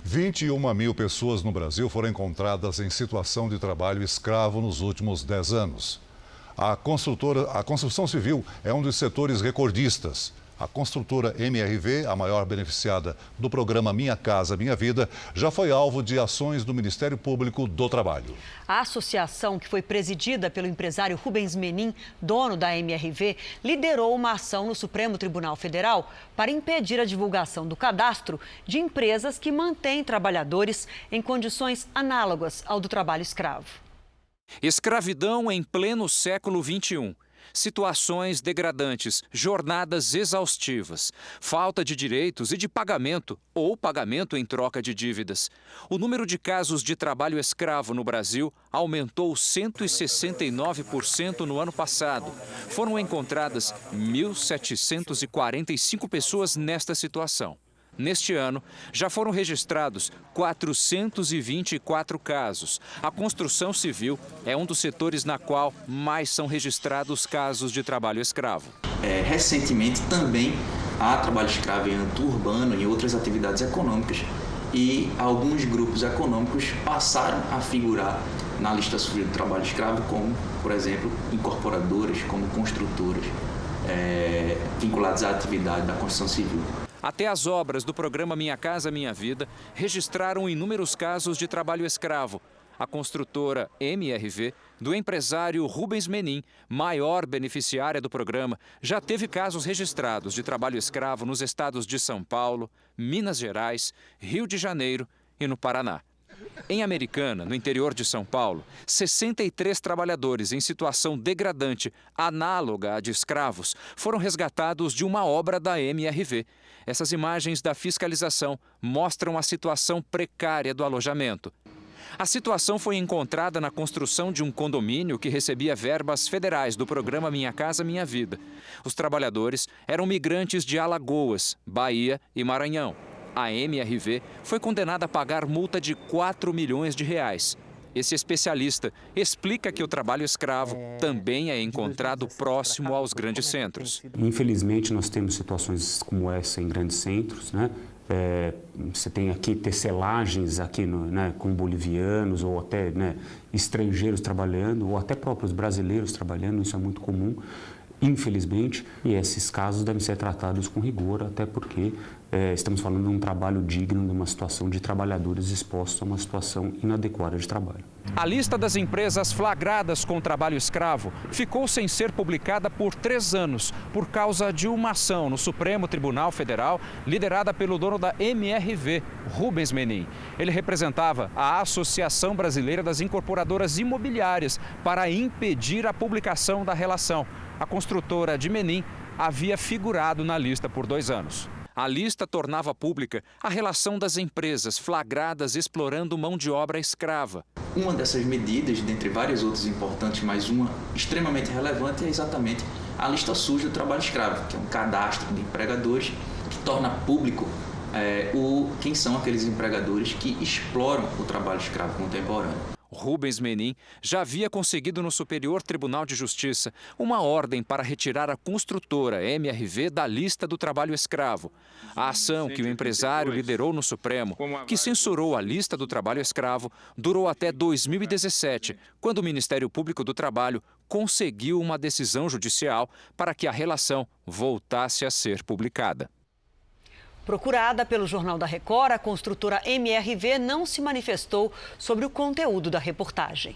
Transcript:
21 mil pessoas no Brasil foram encontradas em situação de trabalho escravo nos últimos 10 anos. A construção civil é um dos setores recordistas. A construtora MRV, a maior beneficiada do programa Minha Casa Minha Vida, já foi alvo de ações do Ministério Público do Trabalho. A associação, que foi presidida pelo empresário Rubens Menin, dono da MRV, liderou uma ação no Supremo Tribunal Federal para impedir a divulgação do cadastro de empresas que mantêm trabalhadores em condições análogas ao do trabalho escravo. Escravidão em pleno século XXI. Situações degradantes, jornadas exaustivas, falta de direitos e de pagamento ou pagamento em troca de dívidas. O número de casos de trabalho escravo no Brasil aumentou 169% no ano passado. Foram encontradas 1.745 pessoas nesta situação. Neste ano, já foram registrados 424 casos. A construção civil é um dos setores na qual mais são registrados casos de trabalho escravo. Recentemente, também há trabalho escravo em âmbito urbano e em outras atividades econômicas. E alguns grupos econômicos passaram a figurar na lista suja do trabalho escravo, como, por exemplo, incorporadoras, como construtoras, vinculadas à atividade da construção civil. Até as obras do programa Minha Casa Minha Vida registraram inúmeros casos de trabalho escravo. A construtora MRV, do empresário Rubens Menin, maior beneficiária do programa, já teve casos registrados de trabalho escravo nos estados de São Paulo, Minas Gerais, Rio de Janeiro e no Paraná. Em Americana, no interior de São Paulo, 63 trabalhadores em situação degradante, análoga à de escravos, foram resgatados de uma obra da MRV. Essas imagens da fiscalização mostram a situação precária do alojamento. A situação foi encontrada na construção de um condomínio que recebia verbas federais do programa Minha Casa Minha Vida. Os trabalhadores eram migrantes de Alagoas, Bahia e Maranhão. A MRV foi condenada a pagar multa de 4 milhões de reais. Esse especialista explica que o trabalho escravo também é encontrado próximo aos grandes centros. Infelizmente, nós temos situações como essa em grandes centros, né? Você tem aqui tecelagens aqui com bolivianos ou até estrangeiros trabalhando, ou até próprios brasileiros trabalhando, isso é muito comum. Infelizmente, e esses casos devem ser tratados com rigor, até porque estamos falando de um trabalho digno, de uma situação de trabalhadores expostos a uma situação inadequada de trabalho. A lista das empresas flagradas com trabalho escravo ficou sem ser publicada por 3 anos, por causa de uma ação no Supremo Tribunal Federal, liderada pelo dono da MRV, Rubens Menin. Ele representava a Associação Brasileira das Incorporadoras Imobiliárias para impedir a publicação da relação. A construtora de Menin havia figurado na lista por 2 anos. A lista tornava pública a relação das empresas flagradas explorando mão de obra escrava. Uma dessas medidas, dentre várias outras importantes, mas uma extremamente relevante, é exatamente a lista suja do trabalho escravo, que é um cadastro de empregadores que torna público quem são aqueles empregadores que exploram o trabalho escravo contemporâneo. Rubens Menin já havia conseguido no Superior Tribunal de Justiça uma ordem para retirar a construtora MRV da lista do trabalho escravo. A ação que o empresário liderou no Supremo, que censurou a lista do trabalho escravo, durou até 2017, quando o Ministério Público do Trabalho conseguiu uma decisão judicial para que a relação voltasse a ser publicada. Procurada pelo Jornal da Record, a construtora MRV não se manifestou sobre o conteúdo da reportagem.